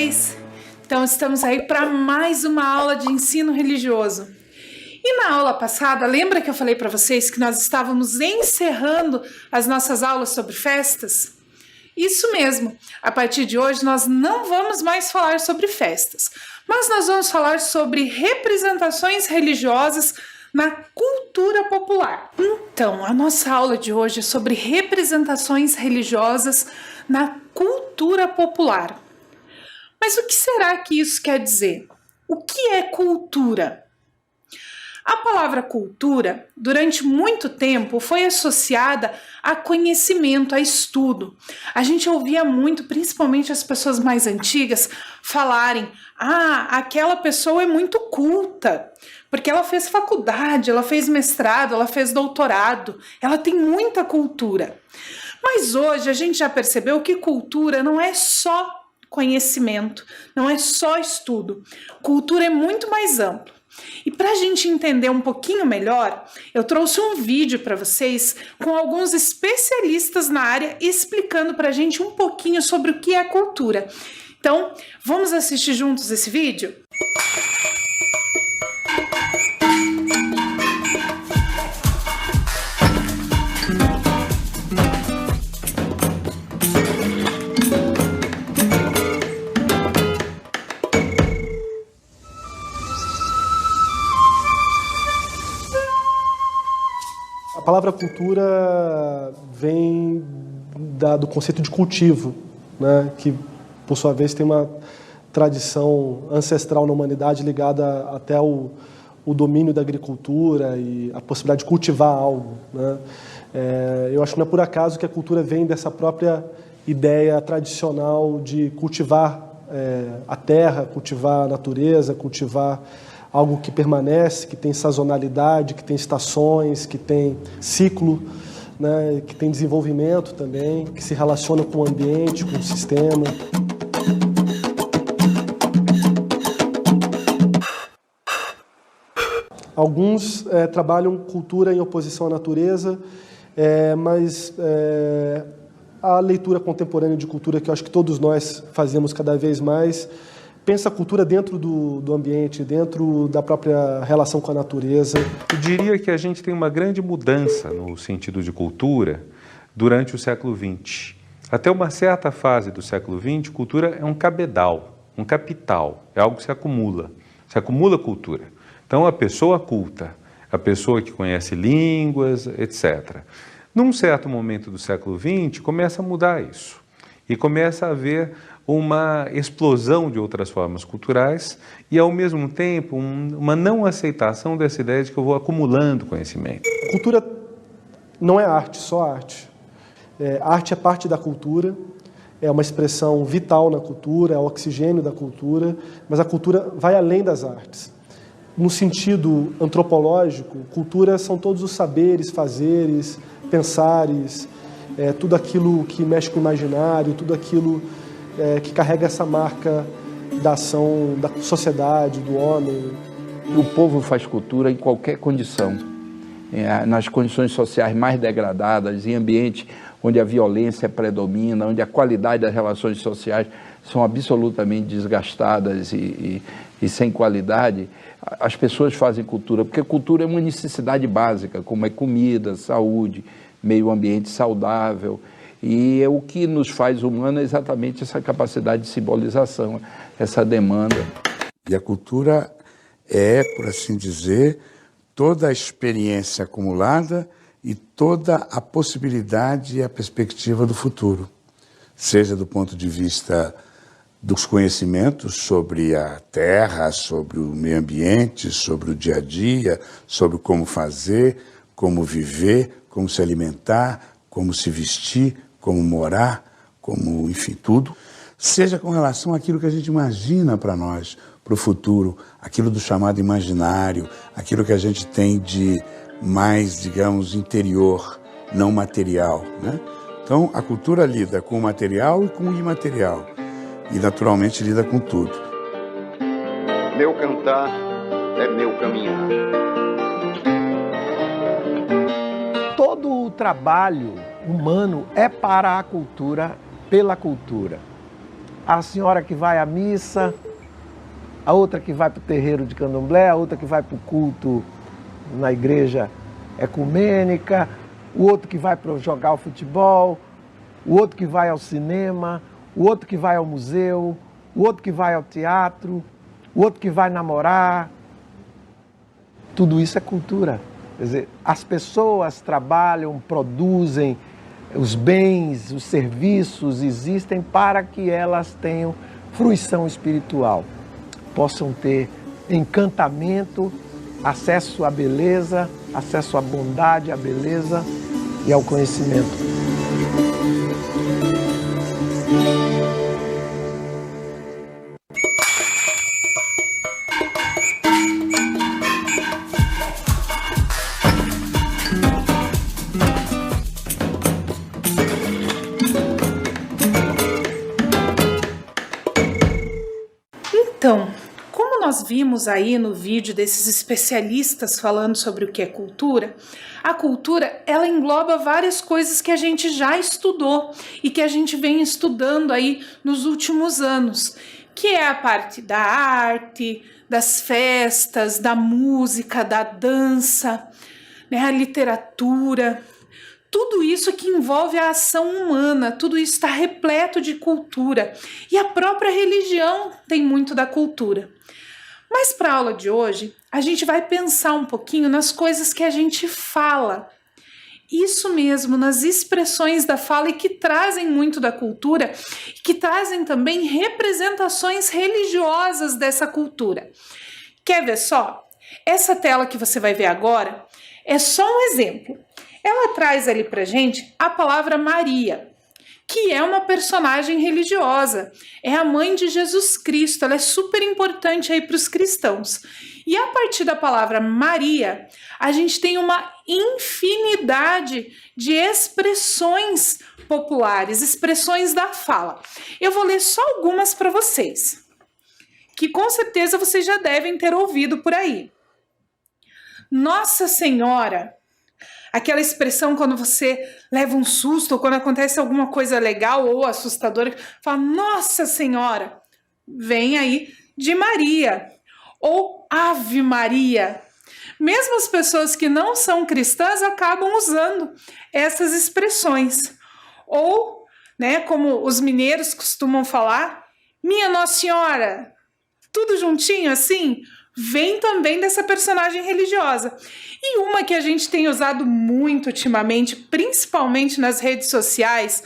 vocês? Então estamos aí para mais uma aula de ensino religioso. E na aula passada, lembra que eu falei para vocês que nós estávamos encerrando as nossas aulas sobre festas? Isso mesmo, a partir de hoje nós não vamos mais falar sobre festas, mas nós vamos falar sobre representações religiosas na cultura popular. Então, a nossa aula de hoje é sobre representações religiosas na cultura popular. Mas o que será que isso quer dizer? O que é cultura? A palavra cultura, durante muito tempo, foi associada a conhecimento, a estudo. A gente ouvia muito, principalmente as pessoas mais antigas, falarem: aquela pessoa é muito culta, porque ela fez faculdade, ela fez mestrado, ela fez doutorado, ela tem muita cultura. Mas hoje a gente já percebeu que cultura não é só conhecimento, não é só estudo. Cultura é muito mais amplo. E para a gente entender um pouquinho melhor, eu trouxe um vídeo para vocês com alguns especialistas na área explicando para a gente um pouquinho sobre o que é cultura. Então, vamos assistir juntos esse vídeo? A palavra cultura vem do conceito de cultivo, né? Que, por sua vez, tem uma tradição ancestral na humanidade ligada até o domínio da agricultura e a possibilidade de cultivar algo, né? Eu acho que não é por acaso que a cultura vem dessa própria ideia tradicional de cultivar a terra, cultivar a natureza, cultivar algo que permanece, que tem sazonalidade, que tem estações, que tem ciclo, né, que tem desenvolvimento também, que se relaciona com o ambiente, com o sistema. Alguns trabalham cultura em oposição à natureza, mas a leitura contemporânea de cultura, que eu acho que todos nós fazemos cada vez mais, pensa a cultura dentro do ambiente, dentro da própria relação com a natureza. Eu diria que a gente tem uma grande mudança no sentido de cultura durante o século XX. Até uma certa fase do século XX, cultura é um cabedal, um capital, é algo que se acumula cultura. Então a pessoa culta, a pessoa que conhece línguas, etc. Num certo momento do século XX, começa a mudar isso e começa a haver uma explosão de outras formas culturais e, ao mesmo tempo, uma não aceitação dessa ideia de que eu vou acumulando conhecimento. Cultura não é arte, só arte. Arte é parte da cultura, é uma expressão vital na cultura, é o oxigênio da cultura, mas a cultura vai além das artes. No sentido antropológico, cultura são todos os saberes, fazeres, pensares, tudo aquilo que mexe com o imaginário, tudo aquilo que carrega essa marca da ação da sociedade, do homem. O povo faz cultura em qualquer condição, nas condições sociais mais degradadas, em ambientes onde a violência predomina, onde a qualidade das relações sociais são absolutamente desgastadas e sem qualidade. As pessoas fazem cultura, porque cultura é uma necessidade básica, como é comida, saúde, meio ambiente saudável. E o que nos faz humanos é exatamente essa capacidade de simbolização, essa demanda. E a cultura é, por assim dizer, toda a experiência acumulada e toda a possibilidade e a perspectiva do futuro, seja do ponto de vista dos conhecimentos sobre a terra, sobre o meio ambiente, sobre o dia a dia, sobre como fazer, como viver, como se alimentar, como se vestir, como morar, como, enfim, tudo, seja com relação àquilo que a gente imagina para nós, para o futuro, aquilo do chamado imaginário, aquilo que a gente tem de mais, digamos, interior, não material, né? Então, a cultura lida com o material e com o imaterial, e naturalmente lida com tudo. Meu cantar é meu caminhar. Todo o trabalho humano é para a cultura, pela cultura. a senhora que vai à missa, a outra que vai para o terreiro de candomblé, a outra que vai para o culto na igreja ecumênica, o outro que vai para jogar o futebol, o outro que vai ao cinema, o outro que vai ao museu, o outro que vai ao teatro, o outro que vai namorar. Tudo isso é cultura. Quer dizer, as pessoas trabalham, produzem, os bens, os serviços existem para que elas tenham fruição espiritual, possam ter encantamento, acesso à beleza, acesso à bondade, à beleza e ao conhecimento. Então, como nós vimos aí no vídeo desses especialistas falando sobre o que é cultura, a cultura, ela engloba várias coisas que a gente já estudou e que a gente vem estudando aí nos últimos anos, que é a parte da arte, das festas, da música, da dança, né, a literatura. Tudo isso que envolve a ação humana, tudo isso está repleto de cultura. E a própria religião tem muito da cultura. Mas para a aula de hoje, a gente vai pensar um pouquinho nas coisas que a gente fala. Isso mesmo, nas expressões da fala e que trazem muito da cultura, que trazem também representações religiosas dessa cultura. Quer ver só? Essa tela que você vai ver agora é só um exemplo. Ela traz ali pra gente a palavra Maria, que é uma personagem religiosa, é a mãe de Jesus Cristo, ela é super importante aí para os cristãos. E a partir da palavra Maria, a gente tem uma infinidade de expressões populares, expressões da fala. Eu vou ler só algumas para vocês, que com certeza vocês já devem ter ouvido por aí. Nossa Senhora. Aquela expressão quando você leva um susto ou quando acontece alguma coisa legal ou assustadora, fala, Nossa Senhora, vem aí de Maria. Ou Ave Maria. Mesmo as pessoas que não são cristãs acabam usando essas expressões. Ou, né, como os mineiros costumam falar, Minha Nossa Senhora, tudo juntinho assim, vem também dessa personagem religiosa. E uma que a gente tem usado muito ultimamente, principalmente nas redes sociais,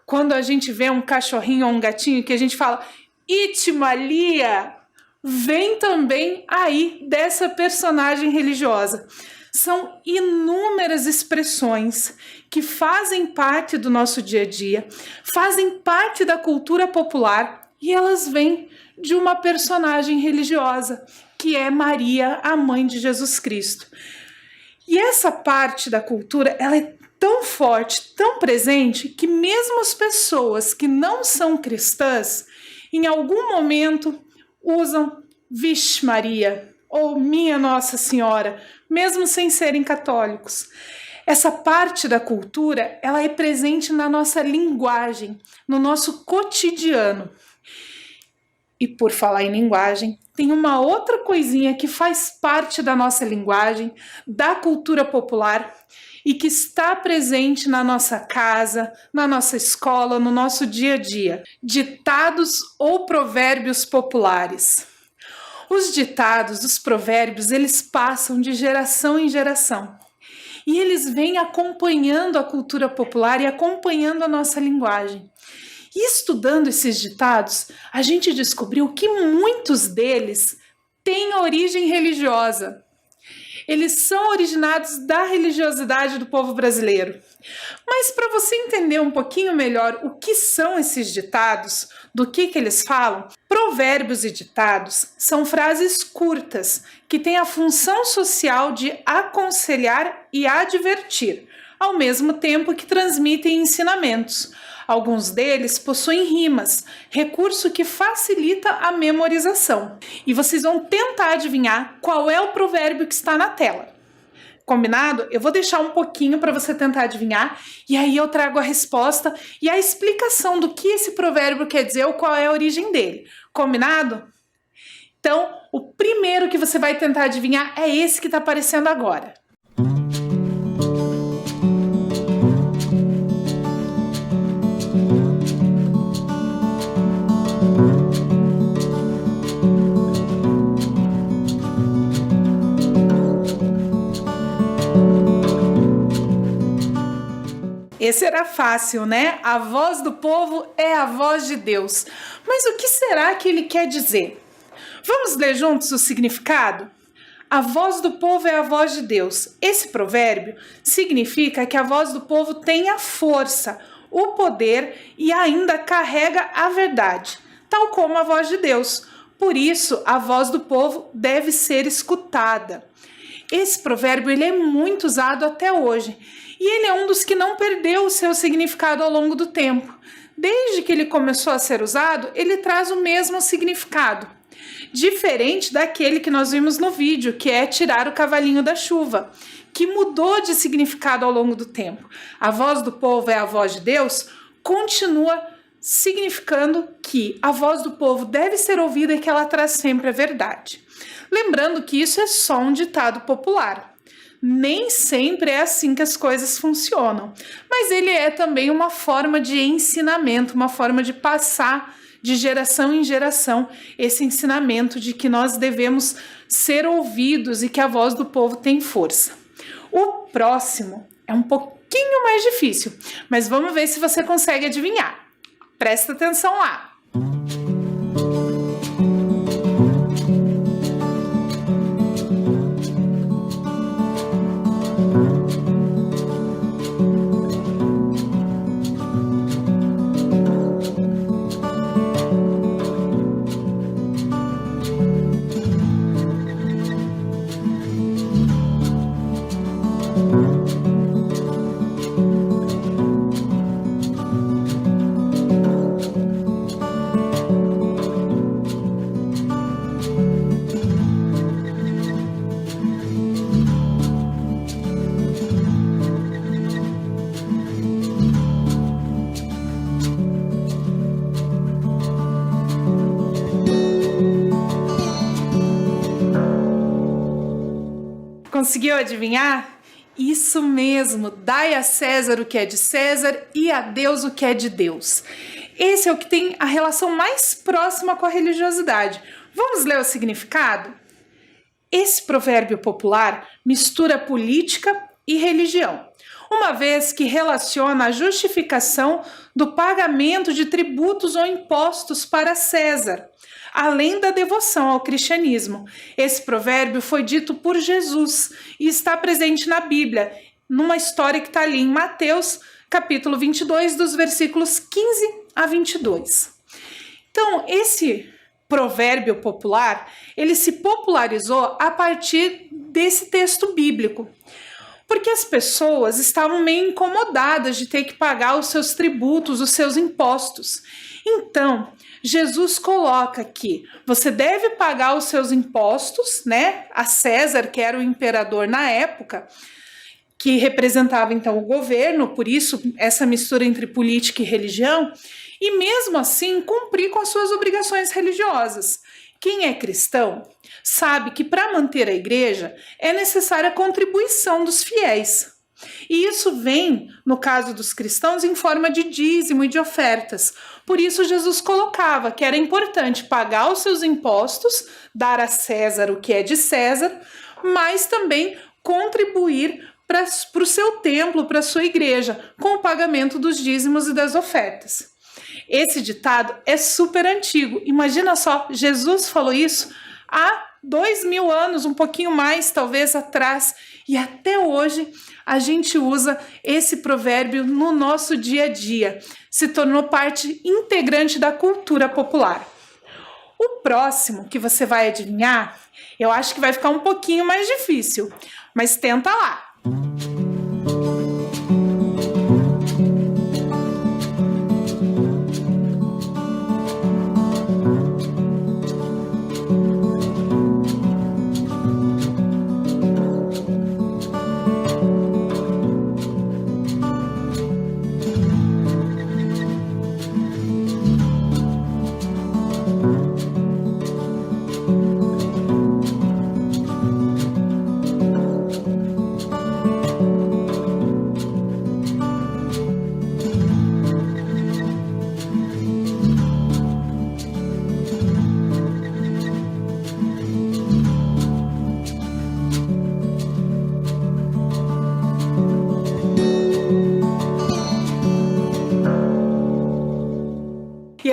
quando a gente vê um cachorrinho ou um gatinho que a gente fala Itimalia, vem também aí dessa personagem religiosa. São inúmeras expressões que fazem parte do nosso dia a dia, fazem parte da cultura popular e elas vêm de uma personagem religiosa, que é Maria, a mãe de Jesus Cristo. E essa parte da cultura, ela é tão forte, tão presente, que mesmo as pessoas que não são cristãs, em algum momento usam Vixe Maria ou Minha Nossa Senhora, mesmo sem serem católicos. Essa parte da cultura, ela é presente na nossa linguagem, no nosso cotidiano. E por falar em linguagem, tem uma outra coisinha que faz parte da nossa linguagem, da cultura popular e que está presente na nossa casa, na nossa escola, no nosso dia a dia. Ditados ou provérbios populares. Os ditados, os provérbios, eles passam de geração em geração. E eles vêm acompanhando a cultura popular e acompanhando a nossa linguagem. E estudando esses ditados, a gente descobriu que muitos deles têm origem religiosa. Eles são originados da religiosidade do povo brasileiro. Mas para você entender um pouquinho melhor o que são esses ditados, do que eles falam, provérbios e ditados são frases curtas que têm a função social de aconselhar e advertir, ao mesmo tempo que transmitem ensinamentos. Alguns deles possuem rimas, recurso que facilita a memorização. E vocês vão tentar adivinhar qual é o provérbio que está na tela. Combinado? Eu vou deixar um pouquinho para você tentar adivinhar e aí eu trago a resposta e a explicação do que esse provérbio quer dizer ou qual é a origem dele. Combinado? Então, o primeiro que você vai tentar adivinhar é esse que está aparecendo agora. Esse era fácil, né? A voz do povo é a voz de Deus. Mas o que será que ele quer dizer? Vamos ler juntos o significado? A voz do povo é a voz de Deus. Esse provérbio significa que a voz do povo tem a força, o poder e ainda carrega a verdade, tal como a voz de Deus. Por isso, a voz do povo deve ser escutada. Esse provérbio ele é muito usado até hoje e ele é um dos que não perdeu o seu significado ao longo do tempo. Desde que ele começou a ser usado, ele traz o mesmo significado, diferente daquele que nós vimos no vídeo, que é tirar o cavalinho da chuva, que mudou de significado ao longo do tempo. A voz do povo é a voz de Deus, continua significando que a voz do povo deve ser ouvida e que ela traz sempre a verdade. Lembrando que isso é só um ditado popular. Nem sempre é assim que as coisas funcionam, mas ele é também uma forma de ensinamento, uma forma de passar de geração em geração esse ensinamento de que nós devemos ser ouvidos e que a voz do povo tem força. O próximo é um pouquinho mais difícil, mas vamos ver se você consegue adivinhar. Presta atenção lá. Conseguiu adivinhar? Isso mesmo, dai a César o que é de César e a Deus o que é de Deus. Esse é o que tem a relação mais próxima com a religiosidade. Vamos ler o significado? Esse provérbio popular mistura política e religião, uma vez que relaciona a justificação do pagamento de tributos ou impostos para César, além da devoção ao cristianismo. Esse provérbio foi dito por Jesus e está presente na Bíblia, numa história que está ali em Mateus, capítulo 22, dos versículos 15 a 22. Então, esse provérbio popular, ele se popularizou a partir desse texto bíblico, porque as pessoas estavam meio incomodadas de ter que pagar os seus tributos, os seus impostos. Então, Jesus coloca que você deve pagar os seus impostos, né, a César, que era o imperador na época, que representava então o governo, por isso essa mistura entre política e religião, e mesmo assim cumprir com as suas obrigações religiosas. Quem é cristão sabe que para manter a igreja é necessária a contribuição dos fiéis. E isso vem, no caso dos cristãos, em forma de dízimo e de ofertas. Por isso Jesus colocava que era importante pagar os seus impostos, dar a César o que é de César, mas também contribuir para o seu templo, para a sua igreja, com o pagamento dos dízimos e das ofertas. Esse ditado é super antigo. Imagina só, Jesus falou isso há 2000 anos, um pouquinho mais talvez atrás, e até hoje a gente usa esse provérbio no nosso dia a dia. Se tornou parte integrante da cultura popular. O próximo que você vai adivinhar, eu acho que vai ficar um pouquinho mais difícil, mas tenta lá.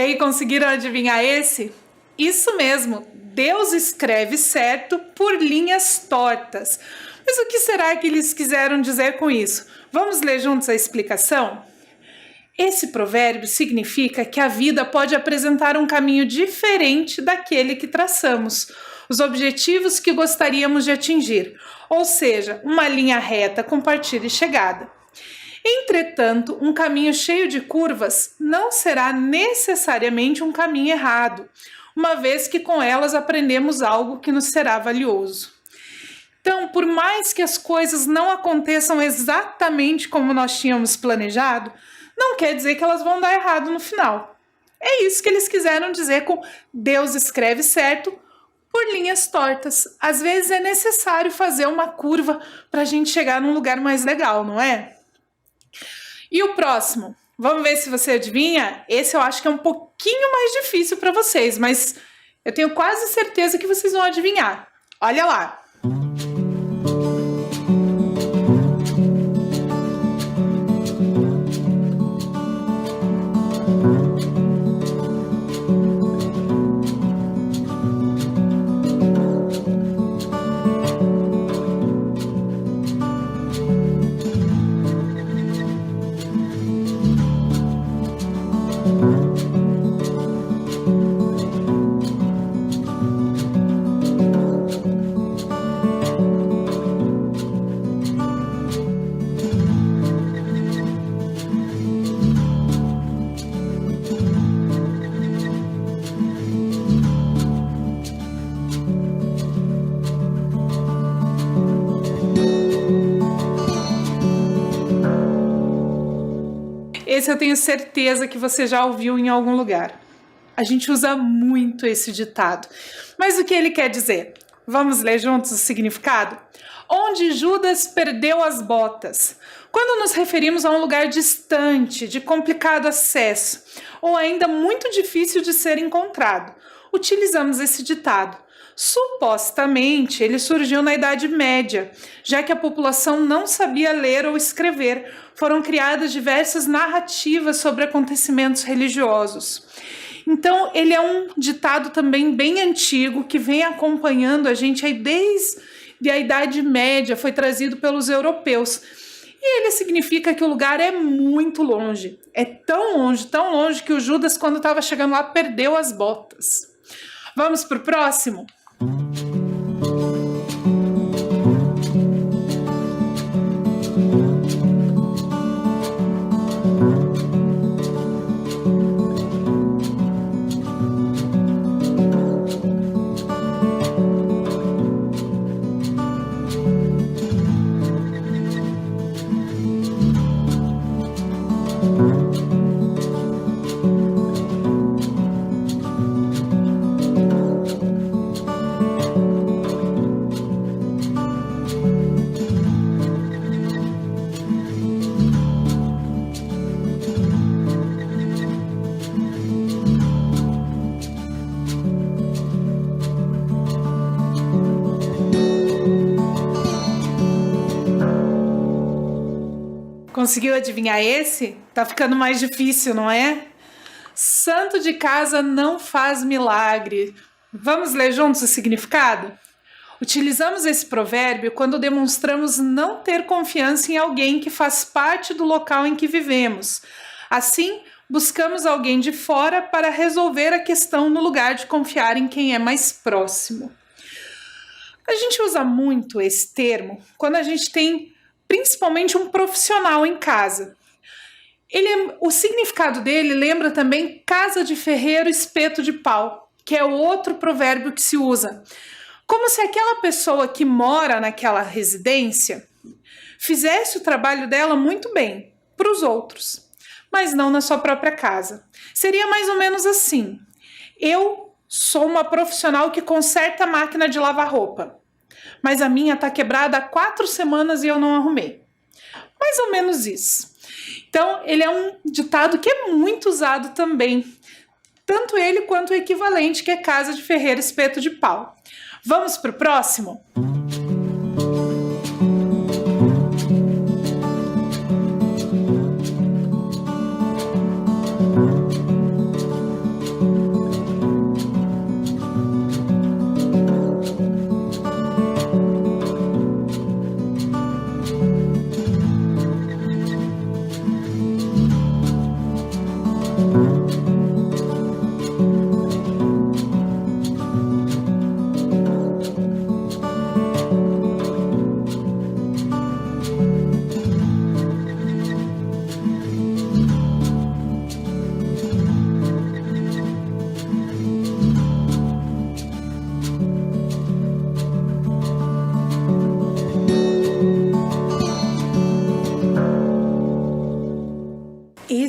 aí, conseguiram adivinhar esse? Isso mesmo, Deus escreve certo por linhas tortas. Mas o que será que eles quiseram dizer com isso? Vamos ler juntos a explicação? Esse provérbio significa que a vida pode apresentar um caminho diferente daquele que traçamos, os objetivos que gostaríamos de atingir, ou seja, uma linha reta com partida e chegada. Entretanto, um caminho cheio de curvas não será necessariamente um caminho errado, uma vez que com elas aprendemos algo que nos será valioso. Então, por mais que as coisas não aconteçam exatamente como nós tínhamos planejado, não quer dizer que elas vão dar errado no final. É isso que eles quiseram dizer com Deus escreve certo por linhas tortas. Às vezes é necessário fazer uma curva para a gente chegar num lugar mais legal, não é? E o próximo? Vamos ver se você adivinha? Esse eu acho que é um pouquinho mais difícil para vocês, mas eu tenho quase certeza que vocês vão adivinhar. Olha lá. Esse eu tenho certeza que você já ouviu em algum lugar. A gente usa muito esse ditado. Mas o que ele quer dizer? Vamos ler juntos o significado? Onde Judas perdeu as botas. Quando nos referimos a um lugar distante, de complicado acesso, ou ainda muito difícil de ser encontrado, utilizamos esse ditado. Supostamente, ele surgiu na Idade Média, já que a população não sabia ler ou escrever. Foram criadas diversas narrativas sobre acontecimentos religiosos. Então, ele é um ditado também bem antigo, que vem acompanhando a gente aí desde a Idade Média, foi trazido pelos europeus. E ele significa que o lugar é muito longe. É tão longe que o Judas, quando estava chegando lá, perdeu as botas. Vamos para o próximo? Conseguiu adivinhar esse? Tá ficando mais difícil, não é? Santo de casa não faz milagre. Vamos ler juntos o significado? Utilizamos esse provérbio quando demonstramos não ter confiança em alguém que faz parte do local em que vivemos. Assim, buscamos alguém de fora para resolver a questão no lugar de confiar em quem é mais próximo. A gente usa muito esse termo quando a gente tem principalmente um profissional em casa. O significado dele lembra também casa de ferreiro, espeto de pau, que é o outro provérbio que se usa. Como se aquela pessoa que mora naquela residência fizesse o trabalho dela muito bem para os outros, mas não na sua própria casa. Seria mais ou menos assim. Eu sou uma profissional que conserta a máquina de lavar roupa, mas a minha está quebrada há 4 semanas e eu não arrumei. Mais ou menos isso. Então, ele é um ditado que é muito usado também. Tanto ele quanto o equivalente, que é casa de ferreiro, espeto de pau. Vamos para o próximo?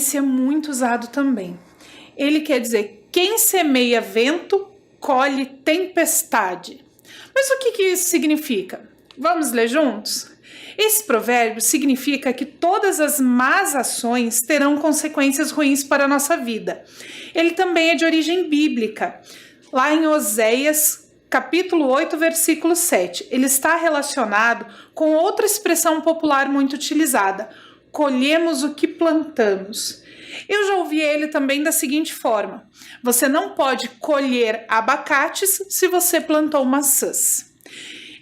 esse é muito usado também. Ele quer dizer: quem semeia vento, colhe tempestade. Mas o que isso significa? Vamos ler juntos? Esse provérbio significa que todas as más ações terão consequências ruins para a nossa vida. Ele também é de origem bíblica. Lá em Oséias, capítulo 8, versículo 7. Ele está relacionado com outra expressão popular muito utilizada: colhemos o que plantamos. Eu já ouvi ele também da seguinte forma: você não pode colher abacates se você plantou maçãs.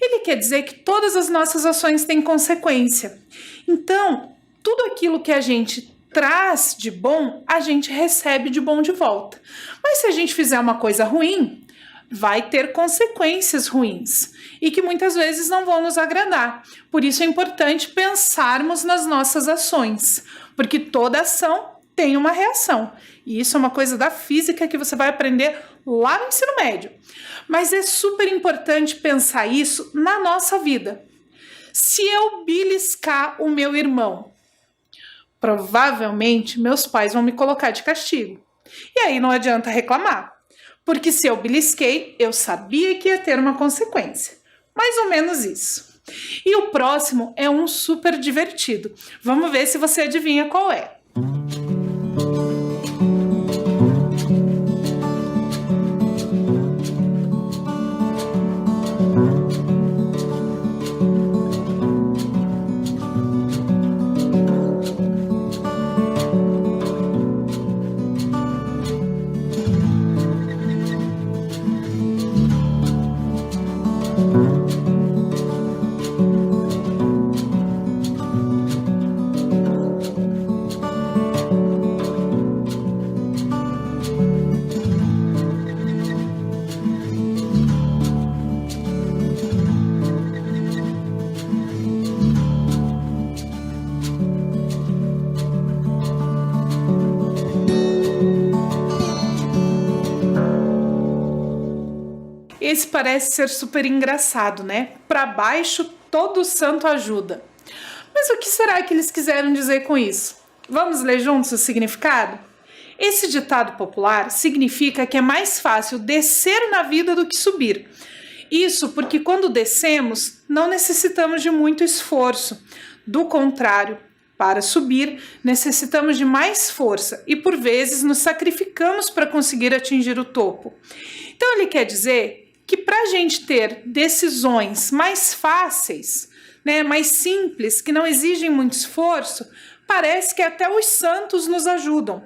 Ele quer dizer que todas as nossas ações têm consequência. Então, tudo aquilo que a gente traz de bom, a gente recebe de bom de volta. Mas se a gente fizer uma coisa ruim, vai ter consequências ruins e que muitas vezes não vão nos agradar. Por isso é importante pensarmos nas nossas ações, porque toda ação tem uma reação. E isso é uma coisa da física que você vai aprender lá no ensino médio. Mas é super importante pensar isso na nossa vida. Se eu beliscar o meu irmão, provavelmente meus pais vão me colocar de castigo. E aí não adianta reclamar, porque se eu belisquei, eu sabia que ia ter uma consequência. Mais ou menos isso. E o próximo é um super divertido. Vamos ver se você adivinha qual é. Esse parece ser super engraçado, né? Para baixo, todo santo ajuda. Mas o que será que eles quiseram dizer com isso? Vamos ler juntos o significado? Esse ditado popular significa que é mais fácil descer na vida do que subir. Isso porque quando descemos, não necessitamos de muito esforço. Do contrário, para subir, necessitamos de mais força e, por vezes, nos sacrificamos para conseguir atingir o topo. Então, ele quer dizer que para a gente ter decisões mais fáceis, né, mais simples, que não exigem muito esforço, parece que até os santos nos ajudam.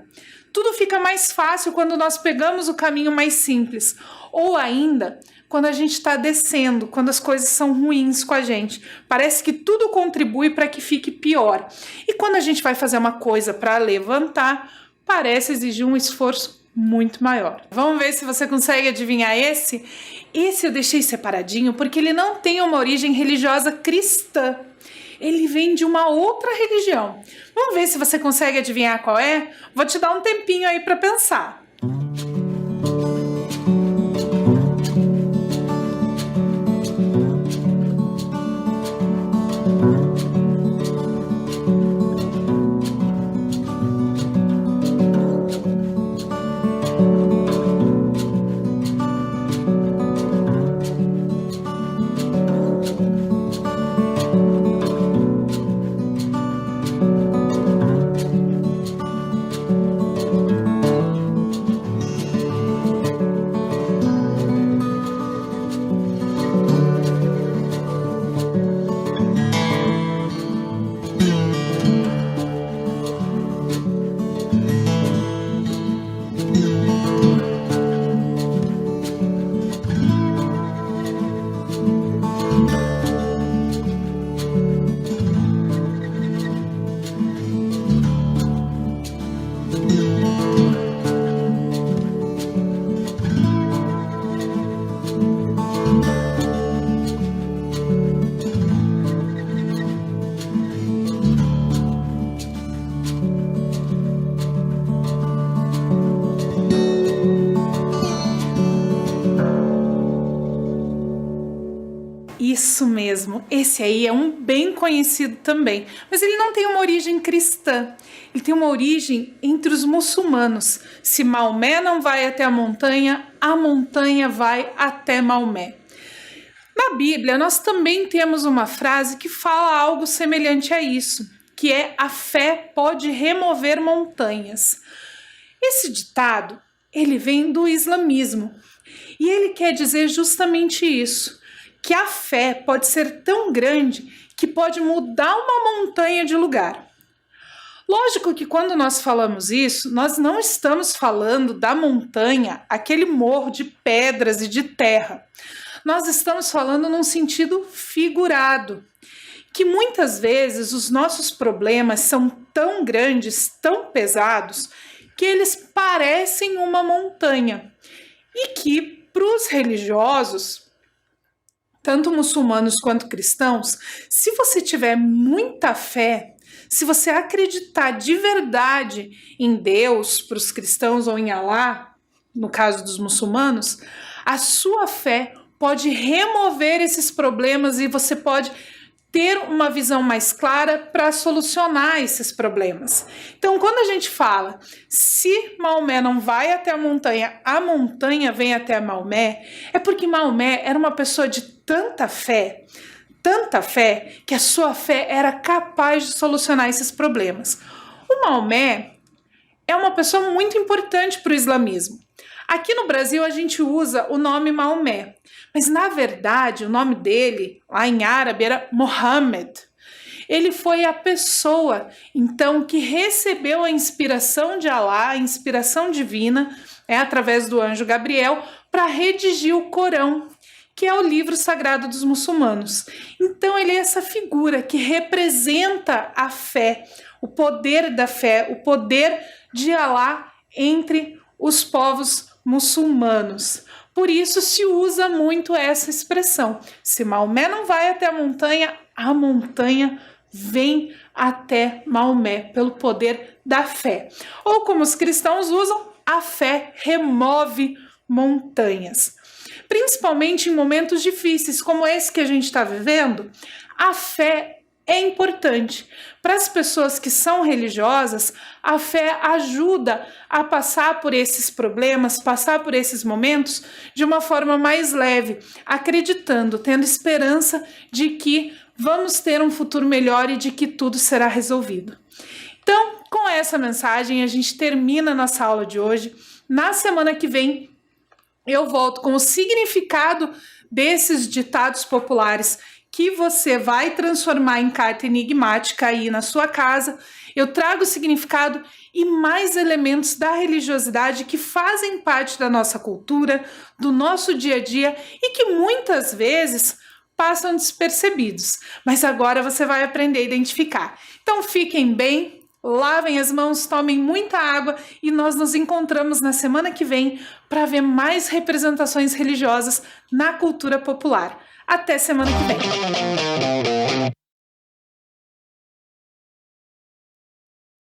Tudo fica mais fácil quando nós pegamos o caminho mais simples, ou ainda quando a gente está descendo, quando as coisas são ruins com a gente. Parece que tudo contribui para que fique pior. E quando a gente vai fazer uma coisa para levantar, parece exigir um esforço muito maior. Vamos ver se você consegue adivinhar esse? Esse eu deixei separadinho porque ele não tem uma origem religiosa cristã. Ele vem de uma outra religião. Vamos ver se você consegue adivinhar qual é? Vou te dar um tempinho aí para pensar. Isso mesmo, esse aí é um bem conhecido também, mas ele não tem uma origem cristã, ele tem uma origem entre os muçulmanos. Se Maomé não vai até a montanha vai até Maomé. Na Bíblia, nós também temos uma frase que fala algo semelhante a isso, que é: a fé pode remover montanhas. Esse ditado, ele vem do islamismo, e ele quer dizer justamente isso, que a fé pode ser tão grande que pode mudar uma montanha de lugar. Lógico que quando nós falamos isso, nós não estamos falando da montanha, aquele morro de pedras e de terra. Nós estamos falando num sentido figurado, que muitas vezes os nossos problemas são tão grandes, tão pesados, que eles parecem uma montanha. E que, para os religiosos, tanto muçulmanos quanto cristãos, se você tiver muita fé, se você acreditar de verdade em Deus, para os cristãos, ou em Alá, no caso dos muçulmanos, a sua fé pode remover esses problemas e você pode ter uma visão mais clara para solucionar esses problemas. Então, quando a gente fala, se Maomé não vai até a montanha vem até Maomé, é porque Maomé era uma pessoa de tanta fé, que a sua fé era capaz de solucionar esses problemas. O Maomé é uma pessoa muito importante para o islamismo. Aqui no Brasil a gente usa o nome Maomé, mas na verdade o nome dele, lá em árabe, era Mohammed. Ele foi a pessoa, então, que recebeu a inspiração de Alá, a inspiração divina, através do anjo Gabriel, para redigir o Corão, que é o livro sagrado dos muçulmanos. Então ele é essa figura que representa a fé, o poder da fé, o poder de Alá entre os povos muçulmanos. Por isso se usa muito essa expressão. Se Maomé não vai até a montanha vem até Maomé, pelo poder da fé. Ou como os cristãos usam, a fé remove montanhas. Principalmente em momentos difíceis, como esse que a gente está vivendo, a fé é importante. Para as pessoas que são religiosas, a fé ajuda a passar por esses problemas, passar por esses momentos de uma forma mais leve, acreditando, tendo esperança de que vamos ter um futuro melhor e de que tudo será resolvido. Então, com essa mensagem, a gente termina a nossa aula de hoje. Na semana que vem, eu volto com o significado desses ditados populares que você vai transformar em carta enigmática aí na sua casa. Eu trago o significado e mais elementos da religiosidade que fazem parte da nossa cultura, do nosso dia a dia e que muitas vezes passam despercebidos. Mas agora você vai aprender a identificar. Então fiquem bem, lavem as mãos, tomem muita água e nós nos encontramos na semana que vem para ver mais representações religiosas na cultura popular. Até semana que vem!